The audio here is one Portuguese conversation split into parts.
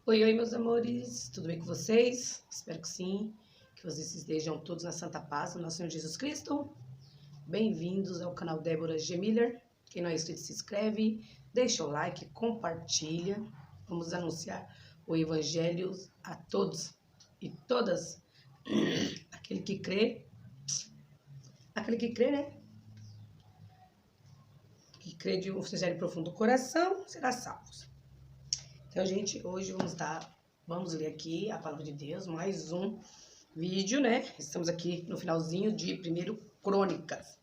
Oi, oi, meus amores, tudo bem com vocês? Espero que sim, que vocês estejam todos na santa paz do nosso Senhor Jesus Cristo. Bem-vindos ao canal Débora G. Miller. Quem não é inscrito, se inscreve, deixa o like, compartilha. Vamos anunciar o Evangelho a todos e todas. Aquele que crê, né? Que crê de um sincero e profundo coração, será salvo. Então, gente, hoje vamos ler aqui a palavra de Deus, mais um vídeo, né? Estamos aqui no finalzinho de 1 Crônicas.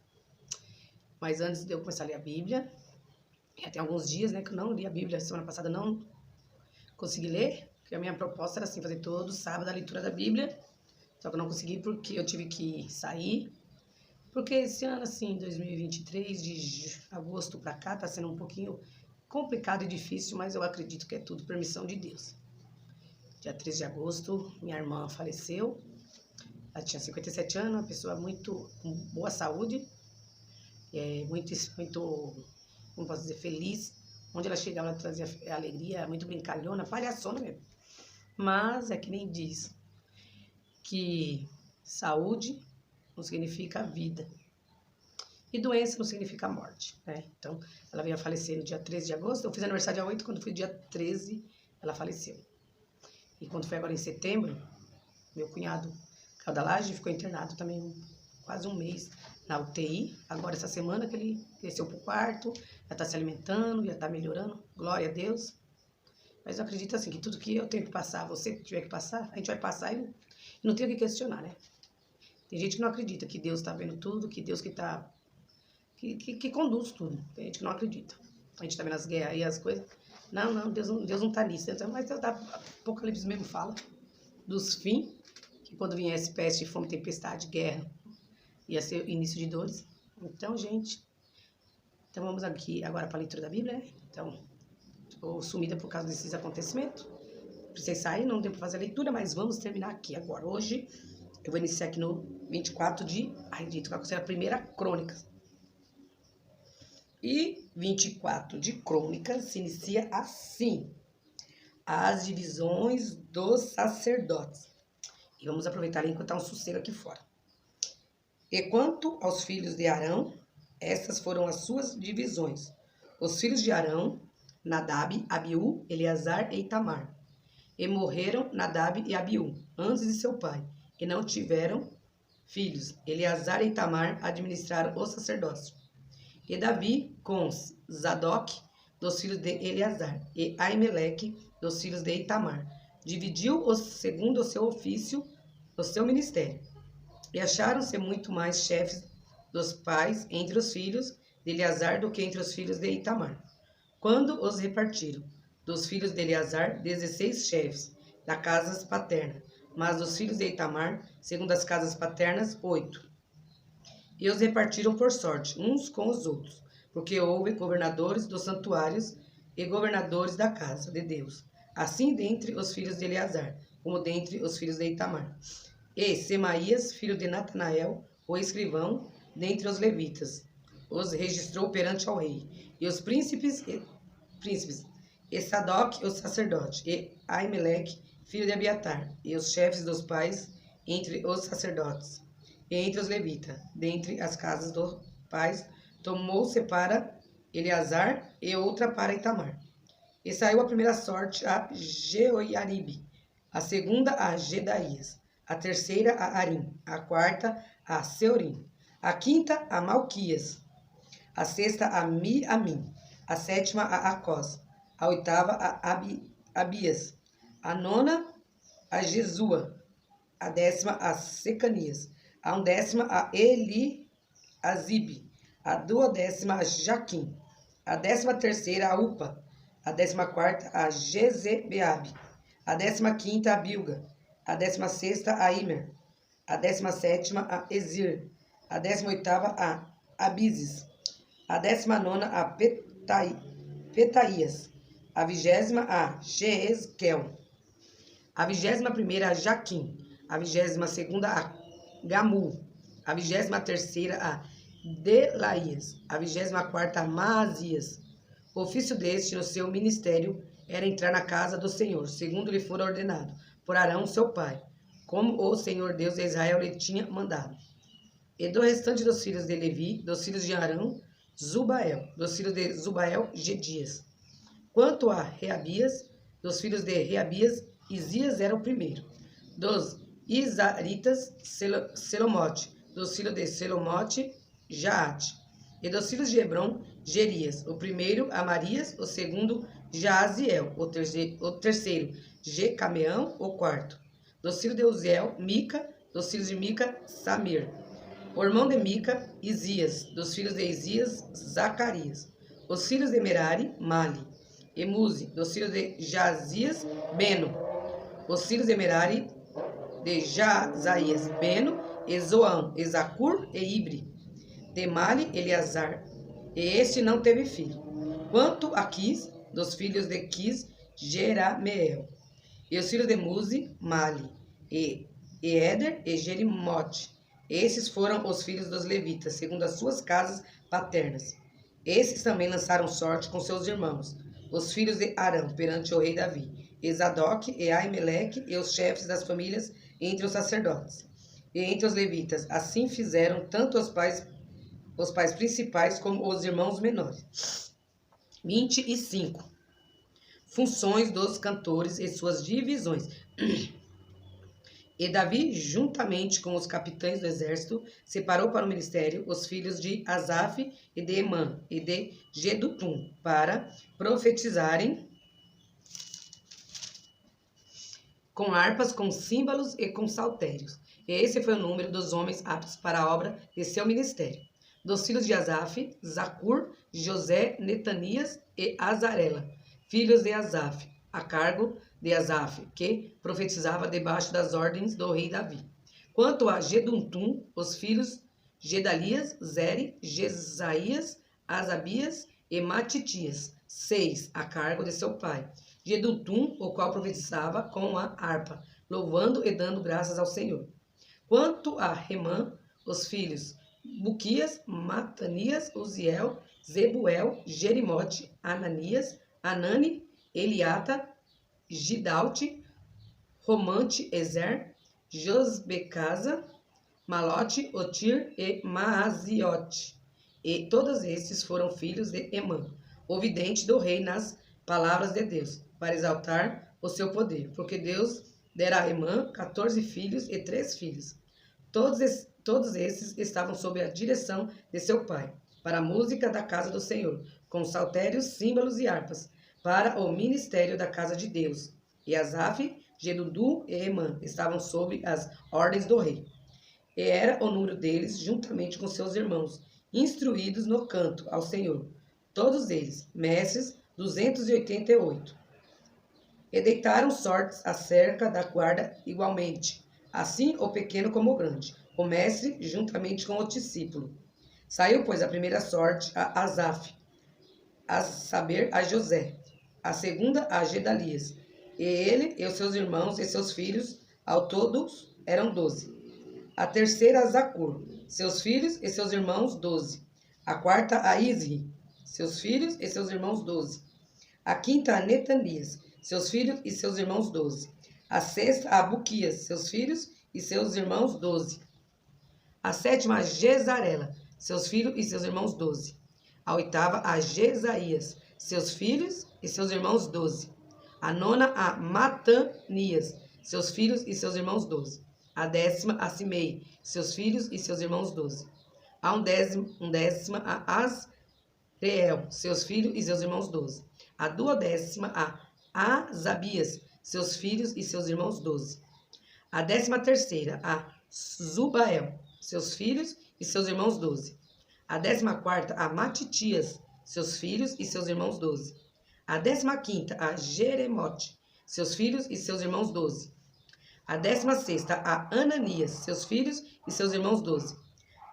Mas antes de eu começar a ler a Bíblia, já tem alguns dias, né, que eu não li a Bíblia. Semana passada eu não consegui ler, porque a minha proposta era assim, fazer todo sábado a leitura da Bíblia. Só que eu não consegui porque eu tive que sair. Porque esse ano, assim, 2023, de agosto pra cá, tá sendo um pouquinho complicado e difícil, mas eu acredito que é tudo permissão de Deus. Dia 13 de agosto, minha irmã faleceu. Ela tinha 57 anos, uma pessoa com boa saúde, muito, como posso dizer, feliz. Onde ela chegava, ela trazia alegria, muito brincalhona, palhaçona mesmo. Mas é que nem diz que saúde não significa vida. E doença não significa morte, né? Então, ela veio a falecer no dia 13 de agosto. Eu fiz aniversário dia 8, quando foi dia 13, ela faleceu. E quando foi agora em setembro, meu cunhado caiu da laje, ficou internado também quase um mês na UTI. Agora, essa semana que ele desceu pro quarto, já tá se alimentando, já tá melhorando. Glória a Deus. Mas eu acredito assim, que tudo que eu tenho que passar, você tiver que passar, a gente vai passar e não tem o que questionar, né? Tem gente que não acredita que Deus tá vendo tudo, que Deus que conduz tudo. Tem gente que não acredita. A gente tá vendo as guerras e as coisas. Não, Deus não tá nisso. Mas Apocalipse mesmo fala dos fins, que quando viesse peste, fome, tempestade, guerra, ia ser o início de dores. Então, gente, vamos aqui agora para a leitura da Bíblia, né? Então, estou sumida por causa desses acontecimentos. Precisei sair, não deu para fazer a leitura, mas vamos terminar aqui agora. Hoje, eu vou iniciar aqui no 24 de... qual será a primeira crônica. E 24 de Crônicas se inicia assim: as divisões dos sacerdotes. E vamos aproveitar enquanto está um sossego aqui fora. E quanto aos filhos de Arão, estas foram as suas divisões. Os filhos de Arão, Nadab, Abiú, Eleazar e Itamar. E morreram Nadab e Abiú antes de seu pai, e não tiveram filhos. Eleazar e Itamar administraram o sacerdócio. E Davi com Zadok, dos filhos de Eleazar, e Aimeleque, dos filhos de Itamar, dividiu-os segundo o seu ofício, o seu ministério. E acharam-se muito mais chefes dos pais entre os filhos de Eleazar do que entre os filhos de Itamar. Quando os repartiram, dos filhos de Eleazar, 16 chefes da casa paterna, mas dos filhos de Itamar, segundo as casas paternas, 8. E os repartiram por sorte, uns com os outros, porque houve governadores dos santuários e governadores da casa de Deus, assim dentre os filhos de Eleazar, como dentre os filhos de Itamar. E Semaías, filho de Natanael, o escrivão, dentre os levitas, os registrou perante ao rei, e os príncipes, e Sadoc, o sacerdote, e Aimeleque, filho de Abiatar, e os chefes dos pais entre os sacerdotes. E entre os levitas, dentre as casas dos pais, tomou-se para Eleazar e outra para Itamar. E saiu a primeira sorte a Jeoiaribe, a segunda a Gedaías, a terceira a Arim, a quarta a Seurim, a quinta a Malquias, a sexta a Miamim, a sétima a Acós, a oitava a Abias, a nona a Jesua, a 10ª a Secanias, a 11ª a Eliasibe, a 12ª a Jaquim, a 13ª a Upa, a 14ª a Jezebeabe, a 15ª a Bilga, a 16ª a Imer, a 17ª a Ezir, a 18ª a Abizes, a 19ª a Petaías, a 20ª a Jezquel, a 21ª a Jaquim, a 22ª a Gamu, a 23ª a Delaías, a 24ª a Maazias. O ofício deste no seu ministério era entrar na casa do Senhor, segundo lhe fora ordenado, por Arão seu pai, como o Senhor Deus de Israel lhe tinha mandado. E do restante dos filhos de Levi, dos filhos de Arão, Zubael, dos filhos de Zubael, Gedias. Quanto a Reabias, dos filhos de Reabias, Isias era o primeiro. Dos Isaritas, Selomote, dos filhos de Selomote, Jaate. E dos filhos de Hebron, Gerias, o primeiro Amarias, o segundo Jaaziel, o terceiro Jecameão, o quarto. Dos filhos de Uziel, Mica, dos filhos de Mica, Samir. O irmão de Mica, Isias, dos filhos de Isias, Zacarias. Os filhos de Merari, Mali. E Muzi, dos filhos de Jazias, Beno. Os filhos de Merari, de Jazaías, Beno, e Zoão, Ezacur e Ibre. De Mali, Eleazar, e este não teve filho. Quanto a Quis, dos filhos de Quis, Jerameel. E os filhos de Muzi, Mali, e Eder e Jerimote. Esses foram os filhos dos levitas, segundo as suas casas paternas. Esses também lançaram sorte com seus irmãos, os filhos de Arão, perante o rei Davi, e Zadok, e Aimeleque, e os chefes das famílias entre os sacerdotes. E entre os levitas, assim fizeram tanto os pais principais como os irmãos menores. 25. Funções dos cantores e suas divisões. E Davi, juntamente com os capitães do exército, separou para o ministério os filhos de Asaf e de Emã e de Gedutum, para profetizarem com harpas, com símbolos e com saltérios. E esse foi o número dos homens aptos para a obra de seu ministério. Dos filhos de Asaf, Zacur, José, Netanias e Azarela, filhos de Asaf, a cargo de Asaf, que profetizava debaixo das ordens do rei Davi. Quanto a Geduntum, os filhos Gedalias, Zeri, Jesaías, Asabias e Matitias, 6, a cargo de seu pai. Geduntum, o qual profetizava com a harpa, louvando e dando graças ao Senhor. Quanto a Remã, os filhos Buquias, Matanias, Uziel, Zebuel, Jerimote, Ananias, Anani, Eliata, Gidalte, Romante, Ezer, Josbecasa, Malote, Otir e Maaziote. E todos estes foram filhos de Emã, o vidente do rei nas palavras de Deus, para exaltar o seu poder, porque Deus dera a Emã 14 filhos e 3 filhas. Todos esses estavam sob a direção de seu pai, para a música da casa do Senhor, com saltérios, símbolos e harpas, para o ministério da casa de Deus. E Asaf, Gedudu e Emã estavam sob as ordens do rei. E era o número deles, juntamente com seus irmãos, instruídos no canto ao Senhor. Todos eles, mestres, 288. E deitaram sortes acerca da guarda igualmente, assim o pequeno como o grande, o mestre juntamente com o discípulo. Saiu, pois, a primeira sorte a Asaf, a saber, a José, a segunda a Gedalias, e ele e os seus irmãos e seus filhos, ao todo eram 12. A terceira a Zacur, seus filhos e seus irmãos, 12. A quarta a Isri, seus filhos e seus irmãos, 12. A quinta a Netanias, seus filhos e seus irmãos, 12. A sexta a Buquias, seus filhos e seus irmãos, 12. A sétima a Jezarela, seus filhos e seus irmãos, 12. A oitava a Jesaías, seus filhos e seus irmãos, 12. A nona a Matanias, seus filhos e seus irmãos, 12. A décima a Simei, seus filhos e seus irmãos, 12. A undécima a Asreel, seus filhos e seus irmãos, 12. A duodécima a Azabias, seus filhos e seus irmãos, 12. A 13ª a Zubael, seus filhos e seus irmãos, 12. A 14ª a Matitias, seus filhos e seus irmãos, 12. A 15ª a Jeremote, seus filhos e seus irmãos, 12. A 16ª a Ananias, seus filhos e seus irmãos, 12.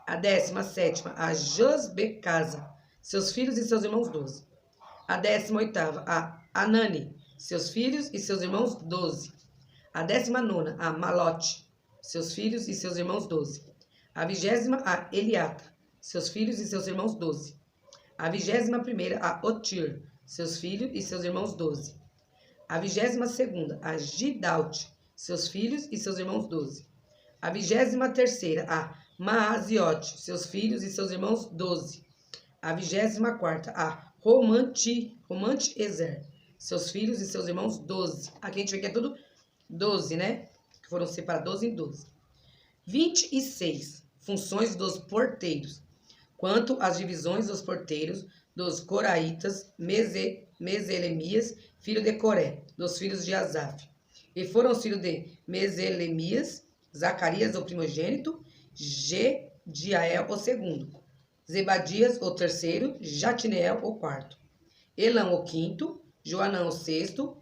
A 17ª a Josbecasa, seus filhos e seus irmãos, 12. A 18ª a Anani, seus filhos e seus irmãos, 12. A 19ª a Malote, seus filhos e seus irmãos, 12. A 20ª a Eliata, seus filhos e seus irmãos, 12. A 21ª a Otir, seus filhos e seus irmãos, 12. A 22ª, a Gidalte, seus filhos e seus irmãos 12. A 23ª, a Maaziote, seus filhos e seus irmãos 12. A 24ª, a Romante-Ezer, seus filhos e seus irmãos 12. Aqui a gente vê que é tudo 12, né? Que foram separados 12 em 12. 26. Funções dos porteiros. Quanto às divisões dos porteiros, dos coraitas, Meselemias, filho de Coré, dos filhos de Asaf. E foram os filhos de Meselemias, Zacarias, o primogênito, Gediael, o segundo, Zebadias, o terceiro, Jatineel, o quarto, Elão, o quinto, Joanã, o sexto,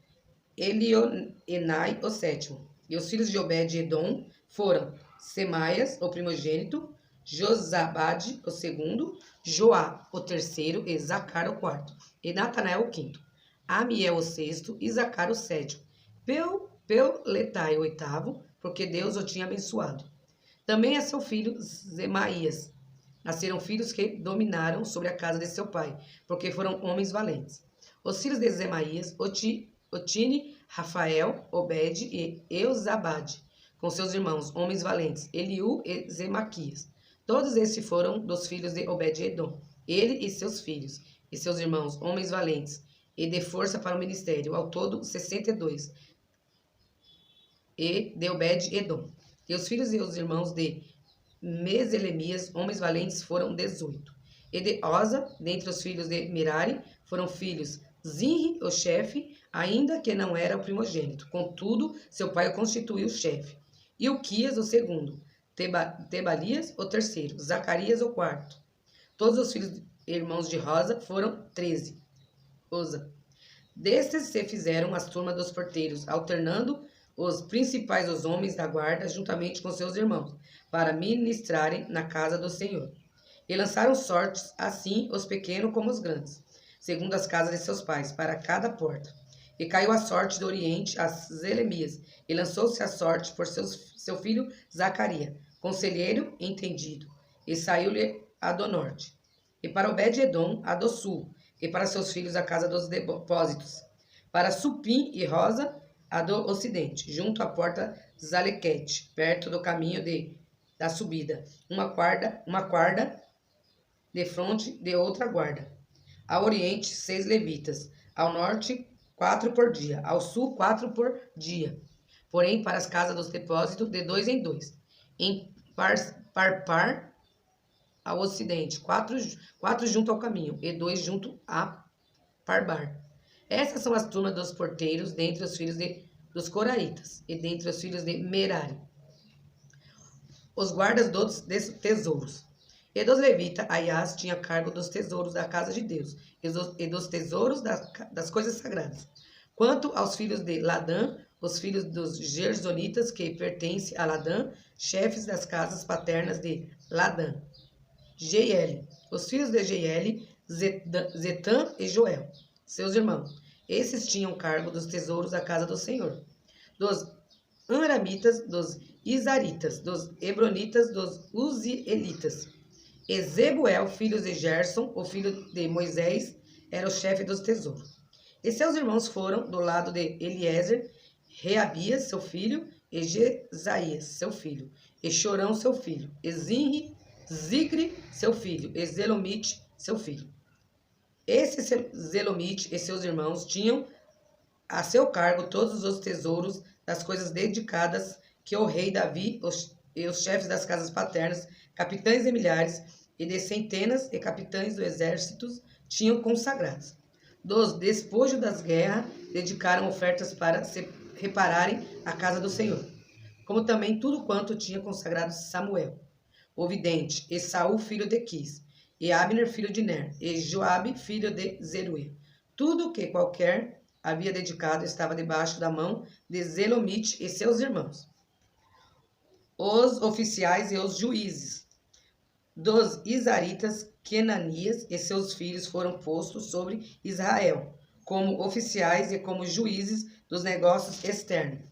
Elionenai, o sétimo. E os filhos de Obed-Edom foram Semaias, o primogênito, Josabade, o segundo, Joá, o terceiro, e Zacar, o quarto, e Natanael, o quinto, Amiel, o sexto, e Zacar, o sétimo, Peuletai, o oitavo, porque Deus o tinha abençoado. Também a seu filho Zemaías. Nasceram filhos que dominaram sobre a casa de seu pai, porque foram homens valentes. Os filhos de Zemaías, Otine, Rafael, Obed e Eusabade, com seus irmãos, homens valentes, Eliú e Zemaquias. Todos estes foram dos filhos de Obed-Edom, ele e seus filhos, e seus irmãos, homens valentes, e de força para o ministério, ao todo 62, e de Obed-Edom. E os filhos e os irmãos de Meselemias, homens valentes, foram 18. E de Oza, dentre os filhos de Merari, foram filhos Zinri, o chefe, ainda que não era o primogênito. Contudo, seu pai o constituiu chefe. E Uquias, o segundo. Tebalias, o terceiro. Zacarias, o quarto. Todos os filhos irmãos de Rosa foram 13. Oza. Destes se fizeram as turmas dos porteiros, alternando os principais os homens da guarda, juntamente com seus irmãos, para ministrarem na casa do Senhor. E lançaram sortes, assim os pequenos como os grandes, segundo as casas de seus pais, para cada porta. E caiu a sorte do oriente a Zelemias, e lançou-se a sorte por seu filho Zacarias, conselheiro entendido, e saiu-lhe a do norte. E para Obed-Edom a do sul, e para seus filhos a casa dos depósitos. Para Supim e Rosa a do ocidente, junto à porta Zalequete, perto do caminho da subida, uma guarda de fronte de outra guarda. Ao oriente, 6 levitas, ao norte, 4 por dia, ao sul, 4 por dia. Porém, para as casas dos depósitos, de 2 em 2. Em par ao ocidente, 4 junto ao caminho, e 2 junto a Parbar. Essas são as turmas dos porteiros dentre os filhos dos coraitas e dentre os filhos de Merari, os guardas dos tesouros. E dos levitas, Aias tinha cargo dos tesouros da casa de Deus e dos tesouros das coisas sagradas. Quanto aos filhos de Ladã, os filhos dos Gersonitas, que pertencem a Ladã, chefes das casas paternas de Ladã. Jeiel, os filhos de Jeiel, Zetã e Joel, seus irmãos. Esses tinham cargo dos tesouros da casa do Senhor. Dos Anramitas, dos Izaritas, dos Hebronitas, dos Uzielitas. Ezebuel, filho de Gerson, o filho de Moisés, era o chefe dos tesouros. E seus irmãos foram do lado de Eliezer, Reabias, seu filho, e Jesaías, seu filho, e Chorão, seu filho, e Zigri, seu filho, e Zelomite, seu filho. Esse Zelomite e seus irmãos tinham a seu cargo todos os tesouros das coisas dedicadas que o rei Davi e os chefes das casas paternas, capitães de milhares e de centenas e capitães do exército tinham consagrados. Dos despojos das guerras, dedicaram ofertas para se repararem a casa do Senhor, como também tudo quanto tinha consagrado Samuel, o vidente, e Saul, filho de Quis, e Abner, filho de Ner, e Joabe, filho de Zeruia. Tudo que qualquer havia dedicado estava debaixo da mão de Zelomite e seus irmãos. Os oficiais e os juízes dos Izaritas, Kenanias e seus filhos foram postos sobre Israel, como oficiais e como juízes dos negócios externos.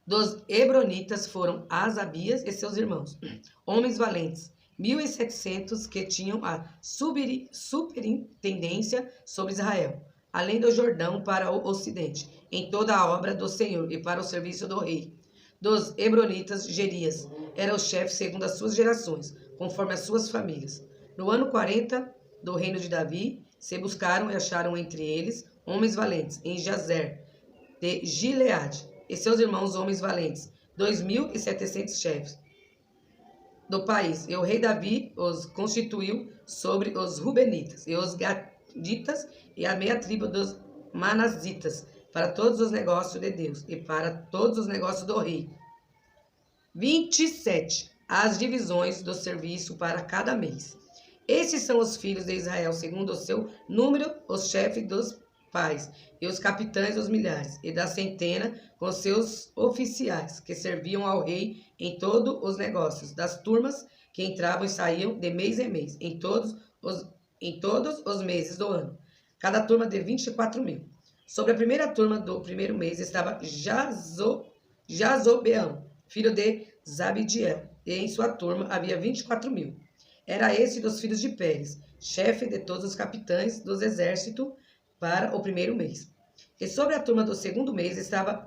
Dos Hebronitas foram Asabias e seus irmãos, homens valentes, 1.700 que tinham a superintendência sobre Israel. além do Jordão para o ocidente, em toda a obra do Senhor e para o serviço do rei. Dos Hebronitas, Gerias era o chefe segundo as suas gerações, conforme as suas famílias. No ano 40 do reino de Davi, se buscaram e acharam entre eles homens valentes, em Jazer, de Gileade, e seus irmãos homens valentes, 2.700 chefes do país. E o rei Davi os constituiu sobre os Rubenitas, e os Gaditas, e a meia tribo dos Manasitas, para todos os negócios de Deus, e para todos os negócios do rei. 27. As divisões do serviço para cada mês. Esses são os filhos de Israel, segundo o seu número, os chefes dos pais, e os capitães dos milhares, e da centena, com seus oficiais, que serviam ao rei em todos os negócios, das turmas que entravam e saíam de mês em mês, em todos os meses do ano. Cada turma de 24.000. Sobre a primeira turma do primeiro mês estava Jazobeão, filho de Zabidiel, e em sua turma havia 24.000. Era esse dos filhos de Pérez, chefe de todos os capitães dos exércitos para o primeiro mês. E sobre a turma do segundo mês estava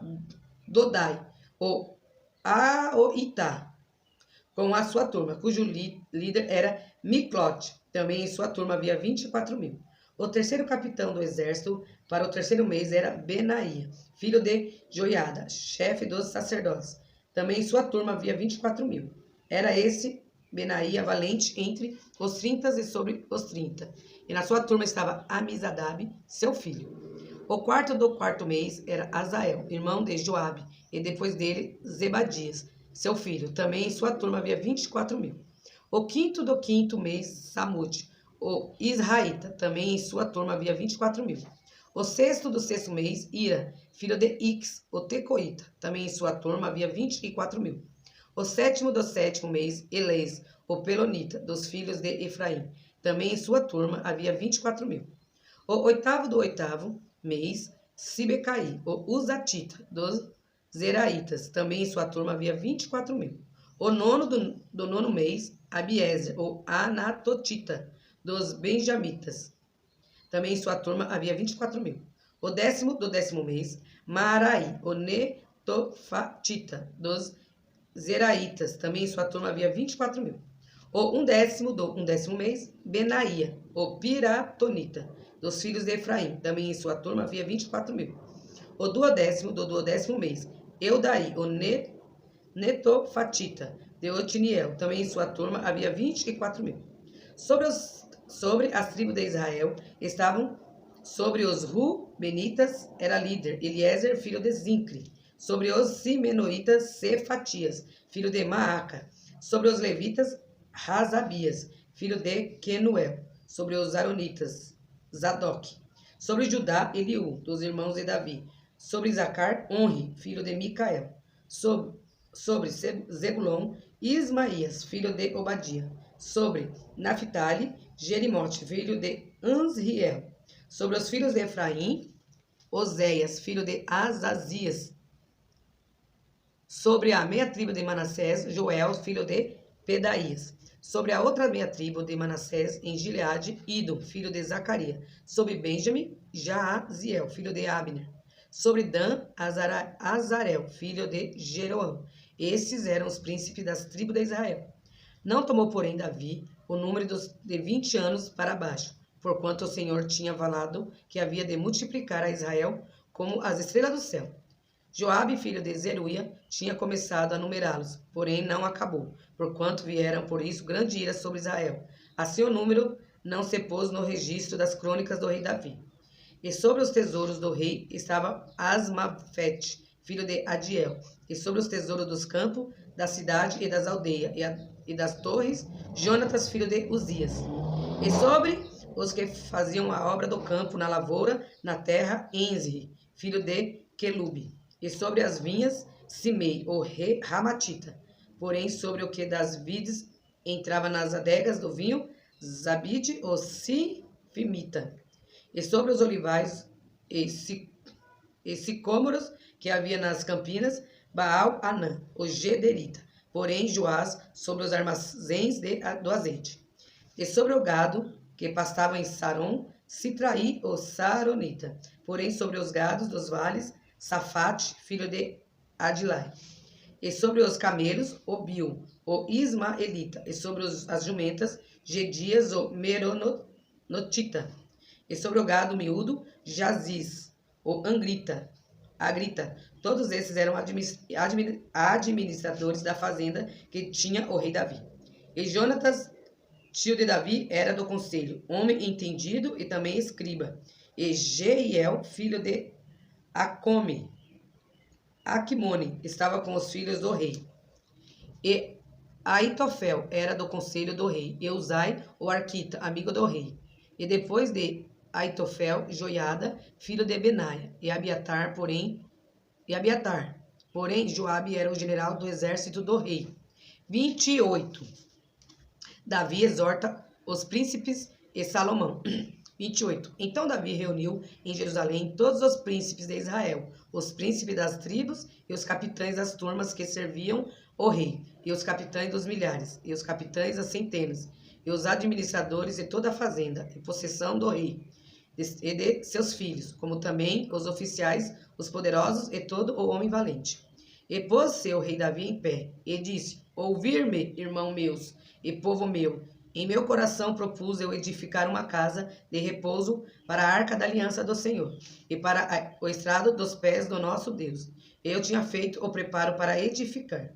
Dodai, o Aoitá, com a sua turma, cujo líder era Miclote. Também em sua turma havia 24.000. O terceiro capitão do exército para o terceiro mês era Benaia, filho de Joiada, chefe dos sacerdotes. Também em sua turma havia 24.000. Era esse Benaia valente entre os 30 e sobre os 30. E na sua turma estava Amizadab, seu filho. O quarto do quarto mês era Azael, irmão de Joabe, e depois dele Zebadias, seu filho. Também em sua turma havia 24.000. O quinto do quinto mês, Samute, o Israelita. Também em sua turma havia 24.000. O sexto do sexto mês, Ira, filho de Ix, o Tecoita. Também em sua turma havia 24.000. O sétimo do sétimo mês, Elês, o Pelonita, dos filhos de Efraim. Também em sua turma havia 24.000. O oitavo do oitavo mês, Sibecaí, o Uzatita, dos Zeraitas. Também em sua turma havia 24.000. O nono do nono mês, Abiezer, o Anatotita, dos Benjamitas. Também em sua turma havia 24.000. O décimo do décimo mês, Maarai, o Netofatita, dos Zeraitas. Também em sua turma havia 24.000. O undécimo do undécimo mês, Benaia, o Piratonita, dos filhos de Efraim. Também em sua turma havia 24.000. O duodécimo do duodécimo mês, Eudaí, o Netofatita, de Otiniel. Também em sua turma havia 24.000. Sobre as tribos de Israel estavam sobre os Rubenitas, era líder Eliezer, filho de Zincre. Sobre os Simenoitas, Cefatias, filho de Maaca. Sobre os levitas, Razabias, filho de Quenuel. Sobre os aronitas, Zadok. Sobre Judá, Eliú, dos irmãos de Davi. Sobre Zacar, Onri, filho de Micael. Sobre Zebulon, Ismaías, filho de Obadia. Sobre Naphtali, Jerimote, filho de Ansriel. Sobre os filhos de Efraim, Oséias, filho de Azazias. Sobre a meia tribo de Manassés, Joel, filho de Pedaías. Sobre a outra meia tribo de Manassés, em Gileade, Idom, filho de Zacarias. Sobre Benjamim, Jaaziel, filho de Abner. Sobre Dan, Azarel, filho de Jeroão. Esses eram os príncipes das tribos de Israel. Não tomou, porém, Davi o número de 20 anos para baixo, porquanto o Senhor tinha falado que havia de multiplicar a Israel como as estrelas do céu. Joabe, filho de Zeruia, tinha começado a numerá-los, porém não acabou, porquanto vieram por isso grande ira sobre Israel. Assim o número não se pôs no registro das crônicas do rei Davi. E sobre os tesouros do rei estava Asmafete, filho de Adiel, e sobre os tesouros dos campos, da cidade e das aldeias, e das torres, Jonatas, filho de Uzias. E sobre os que faziam a obra do campo na lavoura, na terra, Enzri, filho de Quelube. E sobre as vinhas, Simei, o Ramatita. Porém, sobre o que das vides entrava nas adegas do vinho, Zabide, o Sifimita. E sobre os olivais e sicômoros que havia nas campinas, Baal-Anã, o Gederita. Porém, Joás, sobre os armazéns do azeite. E sobre o gado que pastava em Saron, Sitraí, o Saronita. Porém, sobre os gados dos vales, Safate, filho de Adilai. E sobre os camelos, Obil, o Ismaelita. E sobre as jumentas, Gedias, o Meronotita. E sobre o gado miúdo, Jaziz, o Agrita. Todos esses eram administradores da fazenda que tinha o rei Davi. E Jonatas, tio de Davi, era do conselho, homem entendido e também escriba. E Jeiel, filho de Aquimone, estava com os filhos do rei. E Aitofel era do conselho do rei. E Uzai, o arquita, amigo do rei. E depois de Aitofel, Joiada, filho de Benaia. E Abiatar, porém, Joabe era o general do exército do rei. 28. Davi exorta os príncipes e Salomão. 28. Então Davi reuniu em Jerusalém todos os príncipes de Israel, os príncipes das tribos e os capitães das turmas que serviam o rei, e os capitães dos milhares, e os capitães das centenas, e os administradores de toda a fazenda, em possessão do rei, e de seus filhos, como também os oficiais, os poderosos e todo o homem valente. E pôs-se o rei Davi em pé, e disse: Ouvi-me, irmão meus e povo meu, em meu coração propus eu edificar uma casa de repouso para a arca da aliança do Senhor, e para o estrado dos pés do nosso Deus. Eu tinha feito o preparo para edificar.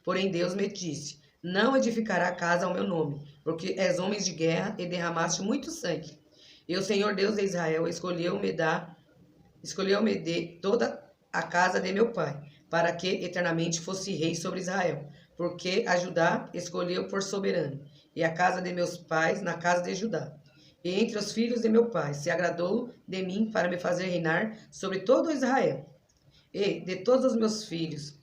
Porém Deus me disse: Não edificará casa ao meu nome, porque és homem de guerra e derramaste muito sangue. E o Senhor Deus de Israel escolheu-me de toda a casa de meu pai, para que eternamente fosse rei sobre Israel, porque a Judá escolheu por soberano, e a casa de meus pais na casa de Judá. E entre os filhos de meu pai se agradou de mim para me fazer reinar sobre todo Israel. E de todos os meus filhos,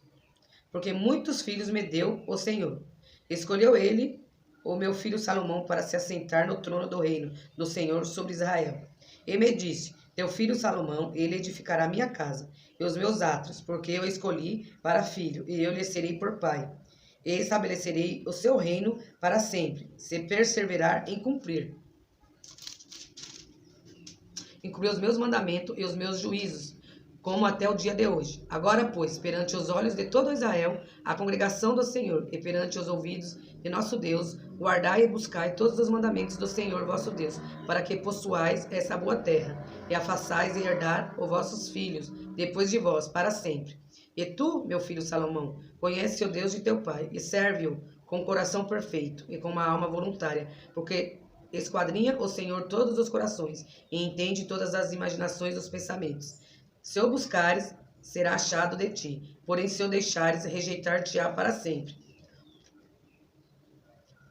porque muitos filhos me deu o Senhor. Escolheu ele o meu filho Salomão para se assentar no trono do reino do Senhor sobre Israel. E me disse: Teu filho Salomão, ele edificará minha casa e os meus átrios, porque eu escolhi para filho, e eu lhe serei por pai. E estabelecerei o seu reino para sempre, se perseverar em cumprir os meus mandamentos e os meus juízos, como até o dia de hoje. Agora, pois, perante os olhos de todo Israel, a congregação do Senhor, e perante os ouvidos de nosso Deus, guardai e buscai todos os mandamentos do Senhor vosso Deus, para que possuais essa boa terra, e a façais herdar os vossos filhos, depois de vós, para sempre. E tu, meu filho Salomão, conhece o Deus de teu pai, e serve-o com coração perfeito e com uma alma voluntária, porque esquadrinha o Senhor todos os corações, e entende todas as imaginações dos pensamentos. Se o buscares, será achado de ti, porém se o deixares, rejeitar-te-á para sempre.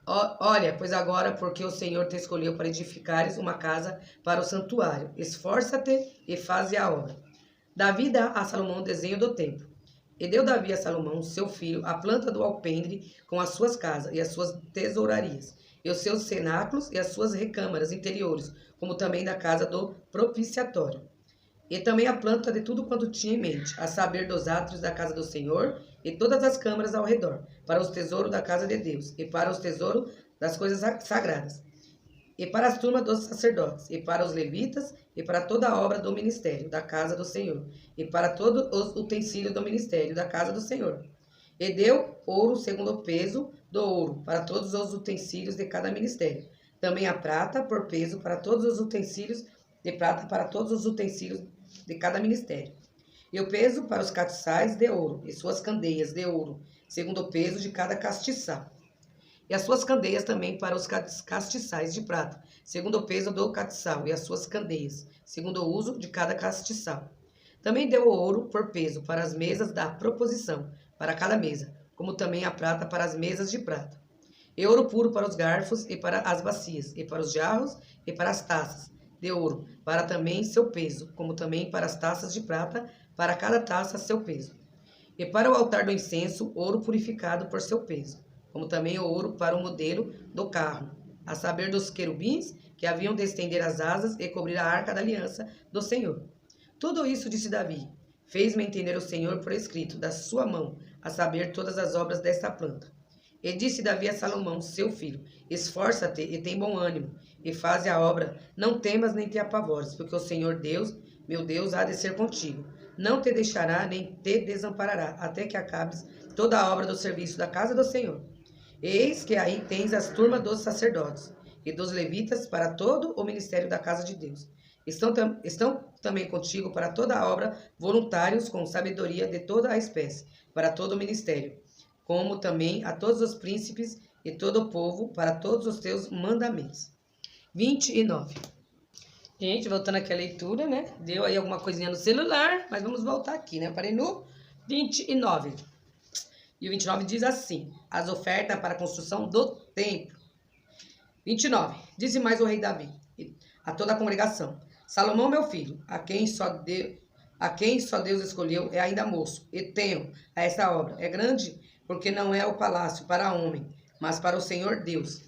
Olha, pois agora, porque o Senhor te escolheu para edificares uma casa para o santuário, esforça-te e faze a obra. Davi dá a Salomão o desenho do templo. E deu Davi a Salomão, seu filho, a planta do alpendre com as suas casas e as suas tesourarias, e os seus cenáculos e as suas recâmaras interiores, como também da casa do propiciatório. E também a planta de tudo quanto tinha em mente, a saber dos átrios da casa do Senhor e todas as câmaras ao redor, para os tesouros da casa de Deus, e para os tesouros das coisas sagradas, e para as turmas dos sacerdotes, e para os levitas, e para toda a obra do ministério da casa do Senhor, e para todos os utensílios do ministério da casa do Senhor. E deu ouro segundo o peso do ouro, para todos os utensílios de cada ministério. Também a prata por peso para todos os utensílios de prata, para todos os utensílios de cada ministério. E o peso para os castiçais de ouro, e suas candeias de ouro, segundo o peso de cada castiçal. E as suas candeias também para os castiçais de prata, segundo o peso do castiçal, e as suas candeias, segundo o uso de cada castiçal. Também deu o ouro por peso para as mesas da proposição, para cada mesa, como também a prata para as mesas de prata. E ouro puro para os garfos e para as bacias, e para os jarros e para as taças, de ouro, para também seu peso, como também para as taças de prata, para cada taça seu peso. E para o altar do incenso, ouro purificado por seu peso, como também o ouro para o modelo do carro, a saber dos querubins que haviam de estender as asas e cobrir a arca da aliança do Senhor. Tudo isso, disse Davi, fez-me entender o Senhor por escrito, da sua mão, a saber todas as obras desta planta. E disse Davi a Salomão, seu filho: esforça-te e tem bom ânimo, e faze a obra. Não temas nem te apavores, porque o Senhor Deus, meu Deus, há de ser contigo. Não te deixará nem te desamparará, até que acabes toda a obra do serviço da casa do Senhor. Eis que aí tens as turmas dos sacerdotes e dos levitas para todo o ministério da casa de Deus. Estão também contigo para toda a obra voluntários com sabedoria de toda a espécie, para todo o ministério, como também a todos os príncipes e todo o povo, para todos os teus mandamentos. 29. Gente, voltando aqui à leitura, né? Deu aí alguma coisinha no celular, mas vamos voltar aqui, né? Parei no 29. E o 29 diz assim: as ofertas para a construção do templo. 29. Disse mais o rei Davi a toda a congregação: Salomão, meu filho, a quem só Deus escolheu, é ainda moço, e tenho a esta obra. É grande, porque não é o palácio para homem, mas para o Senhor Deus.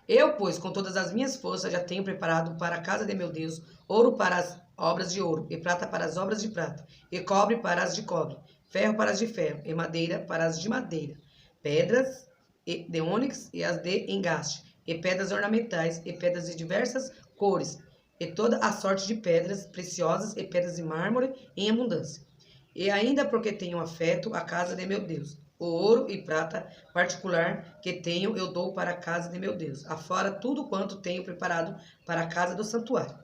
Eu, pois, com todas as minhas forças, já tenho preparado para a casa de meu Deus ouro para as obras de ouro, e prata para as obras de prata, e cobre para as de cobre, ferro para as de ferro, e madeira para as de madeira, pedras de ônix e as de engaste, e pedras ornamentais, e pedras de diversas cores, e toda a sorte de pedras preciosas, e pedras de mármore em abundância. E ainda porque tenho afeto à casa de meu Deus, o ouro e prata particular que tenho eu dou para a casa de meu Deus, afora tudo quanto tenho preparado para a casa do santuário.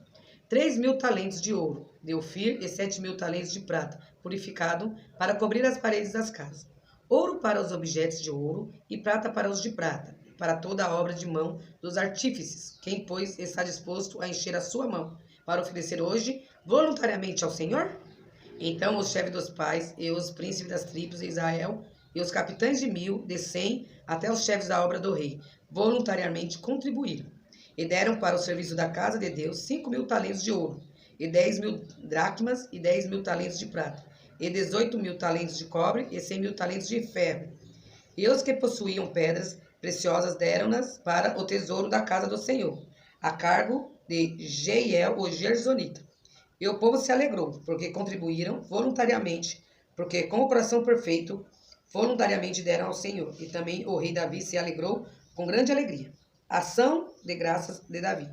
3.000 talentos de ouro de Ofir e 7.000 talentos de prata purificado para cobrir as paredes das casas. Ouro para os objetos de ouro e prata para os de prata, para toda a obra de mão dos artífices, quem, pois, está disposto a encher a sua mão para oferecer hoje voluntariamente ao Senhor? Então os chefes dos pais e os príncipes das tribos de Israel e os capitães de 1.000, de 100, até os chefes da obra do rei, voluntariamente contribuíram. E deram para o serviço da casa de Deus 5.000 talentos de ouro, e 10.000 dracmas, e 10.000 talentos de prata, e 18.000 talentos de cobre, e 100.000 talentos de ferro. E os que possuíam pedras preciosas deram-nas para o tesouro da casa do Senhor, a cargo de Jeiel, o Gersonita. E o povo se alegrou, porque contribuíram voluntariamente, porque com o coração perfeito, voluntariamente deram ao Senhor. E também o rei Davi se alegrou com grande alegria. Ação de graças de Davi.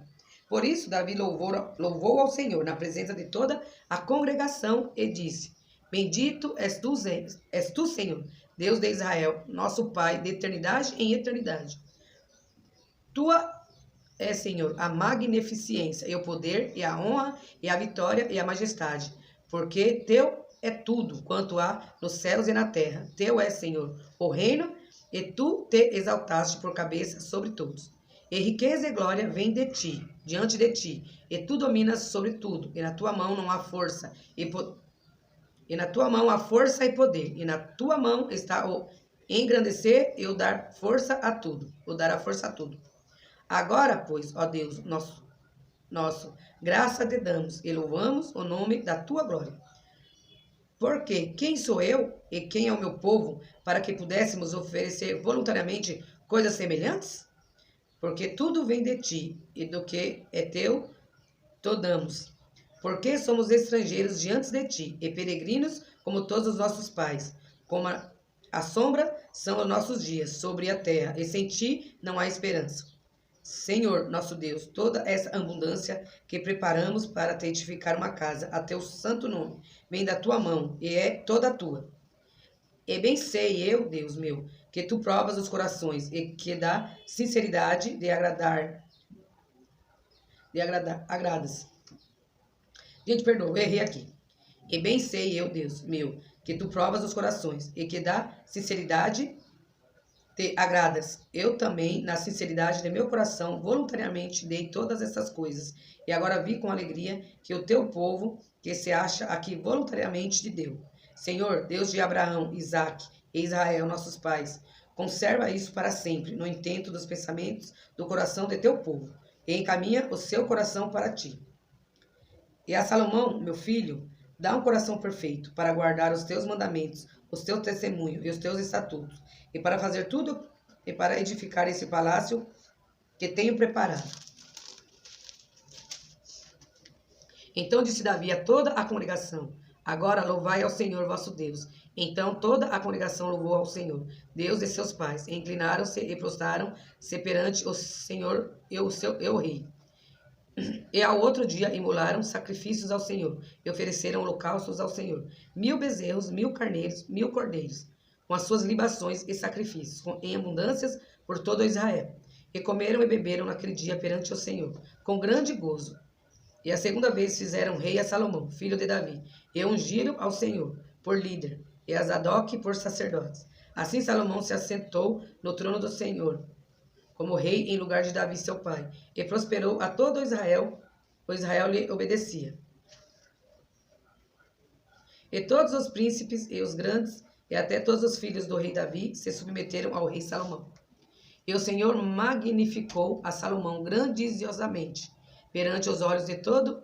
Por isso, Davi louvou ao Senhor na presença de toda a congregação e disse: Bendito és tu, Senhor, Deus de Israel, nosso Pai, de eternidade em eternidade. Tua é, Senhor, a magnificência e o poder e a honra e a vitória e a majestade, porque teu é tudo quanto há nos céus e na terra. Teu é, Senhor, o reino, e tu te exaltaste por cabeça sobre todos. E riqueza e glória vêm de ti, diante de ti, e tu dominas sobre tudo, e na tua mão não há força e na tua mão há força e poder, e na tua mão está o engrandecer e o dar força a tudo, Agora, pois, ó Deus, nosso, graça te damos e louvamos o nome da tua glória. Porque quem sou eu e quem é o meu povo para que pudéssemos oferecer voluntariamente coisas semelhantes? Porque tudo vem de ti, e do que é teu, te damos. Porque somos estrangeiros diante de ti, e peregrinos como todos os nossos pais. Como a sombra são os nossos dias sobre a terra, e sem ti não há esperança. Senhor, nosso Deus, toda essa abundância que preparamos para te edificar uma casa, a teu santo nome, vem da tua mão, e é toda tua. E bem sei eu, Deus meu, que tu provas os corações, e que dá sinceridade de agradas. Gente, perdoa, eu errei aqui. E bem sei eu, Deus meu, que tu provas os corações, e que dá sinceridade te agradas. Eu também, na sinceridade de meu coração, voluntariamente dei todas essas coisas. E agora vi com alegria que o teu povo, que se acha aqui voluntariamente, te deu. Senhor, Deus de Abraão, Isaque e Israel, nossos pais, conserva isso para sempre, no intento dos pensamentos do coração de teu povo, e encaminha o seu coração para ti. E a Salomão, meu filho, dá um coração perfeito para guardar os teus mandamentos, os teus testemunhos e os teus estatutos, e para fazer tudo e para edificar esse palácio que tenho preparado. Então disse Davi a toda a congregação: Agora louvai ao Senhor vosso Deus, Então toda a congregação louvou ao Senhor, Deus de seus pais, e inclinaram-se e prostraram-se perante o Senhor e o rei. E ao outro dia imolaram sacrifícios ao Senhor, e ofereceram holocaustos ao Senhor, 1000 bezerros, 1000 carneiros, 1000 cordeiros, com as suas libações e sacrifícios, em abundâncias por todo Israel. E comeram e beberam naquele dia perante o Senhor, com grande gozo. E a segunda vez fizeram rei a Salomão, filho de Davi, e ungiram ao Senhor por líder, e a Zadok por sacerdotes. Assim Salomão se assentou no trono do Senhor, como rei em lugar de Davi seu pai, e prosperou a todo Israel, o Israel lhe obedecia. E todos os príncipes e os grandes, e até todos os filhos do rei Davi, se submeteram ao rei Salomão. E o Senhor magnificou a Salomão grandiosamente, perante os olhos de todo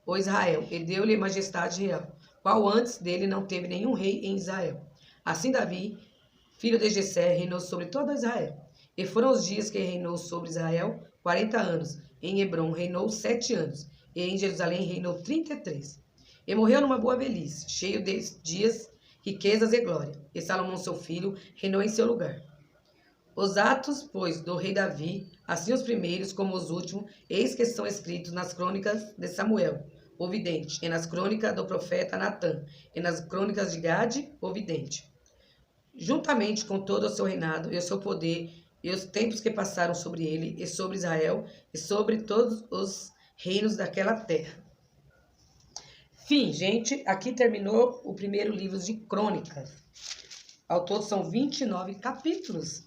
o Israel, e deu-lhe majestade real, qual antes dele não teve nenhum rei em Israel. Assim Davi, filho de Jessé, reinou sobre todo Israel. E foram os dias que reinou sobre Israel 40 anos. Em Hebrom reinou 7 anos, e em Jerusalém reinou 33. E morreu numa boa velhice, cheio de dias, riquezas e glória. E Salomão, seu filho, reinou em seu lugar. Os atos, pois, do rei Davi, assim os primeiros como os últimos, eis que são escritos nas crônicas de Samuel, o vidente, e nas crônicas do profeta Natã, e nas crônicas de Gade, o vidente. Juntamente com todo o seu reinado e o seu poder, e os tempos que passaram sobre ele, e sobre Israel, e sobre todos os reinos daquela terra. Fim, gente, aqui terminou o primeiro livro de Crônicas. Ao todo são 29 capítulos.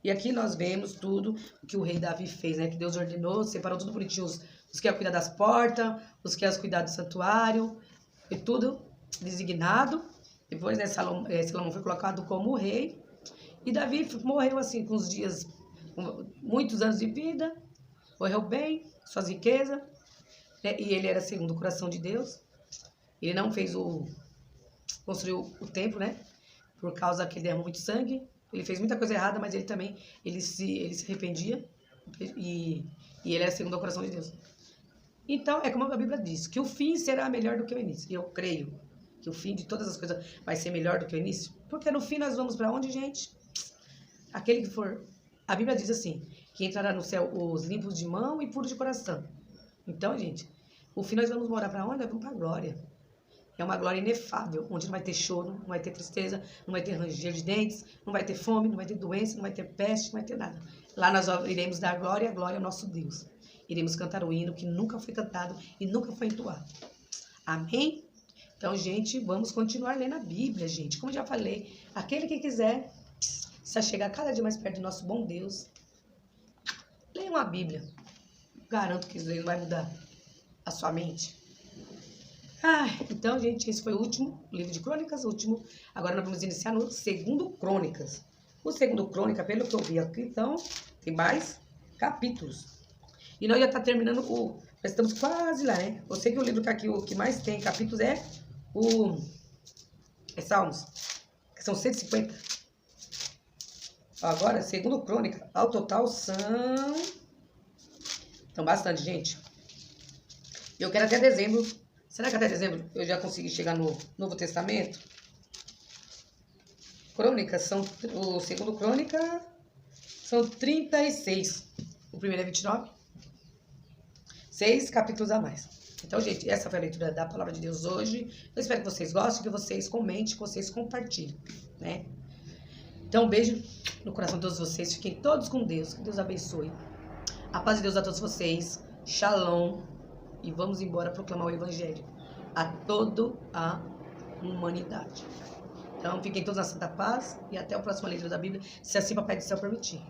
E aqui nós vemos tudo o que o rei Davi fez, né? Que Deus ordenou, separou tudo bonitinho, os que iam cuidar das portas, os que iam cuidar do santuário, e tudo designado. Depois, né, Salomão foi colocado como rei. E Davi morreu assim, com os dias, com muitos anos de vida, morreu bem, suas riquezas, né? E ele era segundo o coração de Deus. Ele não construiu o templo, né? Por causa que ele derramou muito sangue. Ele fez muita coisa errada, mas ele também, ele se arrependia, e ele era segundo o coração de Deus. Então, é como a Bíblia diz, que o fim será melhor do que o início. E eu creio que o fim de todas as coisas vai ser melhor do que o início, porque no fim nós vamos para onde, gente? Aquele que for... A Bíblia diz assim, que entrará no céu os limpos de mão e puros de coração. Então, gente, o fim nós vamos morar para onde? Nós vamos para a glória. É uma glória inefável, onde não vai ter choro, não vai ter tristeza, não vai ter ranger de dentes, não vai ter fome, não vai ter doença, não vai ter peste, não vai ter nada. Lá nós iremos dar glória ao nosso Deus. Iremos cantar o hino que nunca foi cantado e nunca foi entoado. Amém? Então, gente, vamos continuar lendo a Bíblia, gente. Como eu já falei, aquele que quiser se chegar cada dia mais perto do nosso bom Deus, leiam a Bíblia. Garanto que isso aí não vai mudar a sua mente. Então, gente, esse foi o último livro de Crônicas, Agora nós vamos iniciar no segundo Crônicas. O segundo Crônica, pelo que eu vi aqui, então, tem mais capítulos. E nós já está terminando nós estamos quase lá, né? Eu sei que o livro que aqui, o que mais tem capítulos é Salmos, que são 150. Agora, segundo Crônica, ao total são bastante, gente. Eu quero até dezembro. Será que até dezembro eu já consegui chegar no Novo Testamento? Crônicas o segundo Crônica são 36. O primeiro é 29. 6 capítulos a mais. Então, gente, essa foi a leitura da Palavra de Deus hoje. Eu espero que vocês gostem, que vocês comentem, que vocês compartilhem, né? Então, um beijo no coração de todos vocês. Fiquem todos com Deus. Que Deus abençoe. A paz de Deus a todos vocês. Shalom. E vamos embora proclamar o Evangelho a toda a humanidade. Então, fiquem todos na santa paz e até a próxima leitura da Bíblia, se assim Papai do Céu permitir.